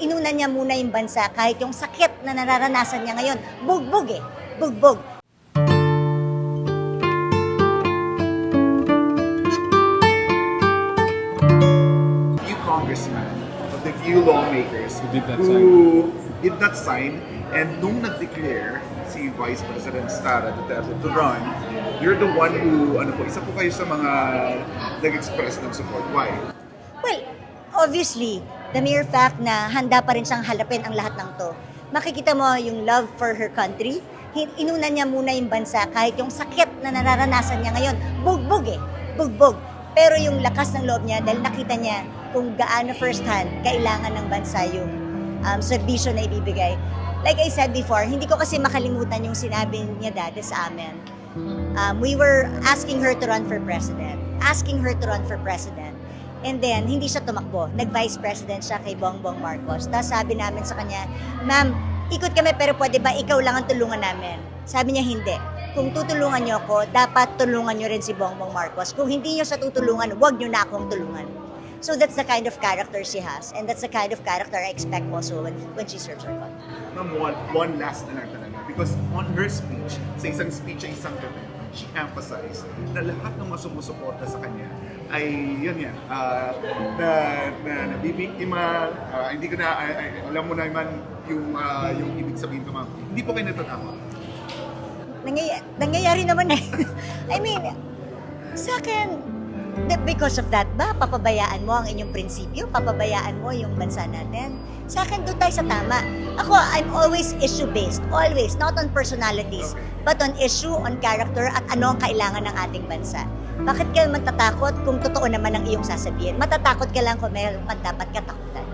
Inuna niya muna yung bansa kahit yung sakit na nararanasan niya ngayon. Bugbog eh. Bugbog. Few congressmen, the few lawmakers Who did not sign, and nung nag-declare si Vice President Sara Duterte to run, you're the one who, isa po kayo sa mga nag-express ng support. Why? Well, obviously, the mere fact na handa pa rin siyang halapin ang lahat ng to. Makikita mo yung love for her country. Inuna niya muna yung bansa kahit yung sakit na nararanasan niya ngayon. Bugbog eh. Bugbog. Pero yung lakas ng loob niya dahil nakita niya kung gaano first hand kailangan ng bansa yung serbisyo na ibibigay. Like I said before, hindi ko kasi makalimutan yung sinabi niya dati sa amin. We were asking her to run for president. Asking her to run for president. And then, hindi siya tumakbo. Nag-vice president siya kay Bongbong Marcos. Tapos sabi namin sa kanya, Ma'am, ikot kami pero pwede ba ikaw lang ang tulungan namin? Sabi niya, hindi. Kung tutulungan niyo ako, dapat tulungan niyo rin si Bongbong Marcos. Kung hindi niyo siya tutulungan, huwag niyo na akong tulungan. So that's the kind of character she has. And that's the kind of character I expect also when she serves her country. Ma'am, one last na lang talaga. Because on her speech, sa isang speech ay isang gabi, she emphasized na lahat ng mga sumusuporta sa kanya ay, yun yan, na nabibiktima, hindi ko na, alam mo naman yung ibig sabihin ko, ma'am. Hindi po kayo natatawa. Nangyayari naman eh. I mean, sa akin, because of that ba, papabayaan mo ang inyong prinsipyo? Papabayaan mo yung bansa natin? Sa akin, doon tayo sa tama. Ako, I'm always issue-based. Always. Not on personalities, but on issue, on character, at ano ang kailangan ng ating bansa. Bakit ka matatakot kung totoo naman ang iyong sasabihin? Matatakot ka lang kung mayroon dapat katakutan.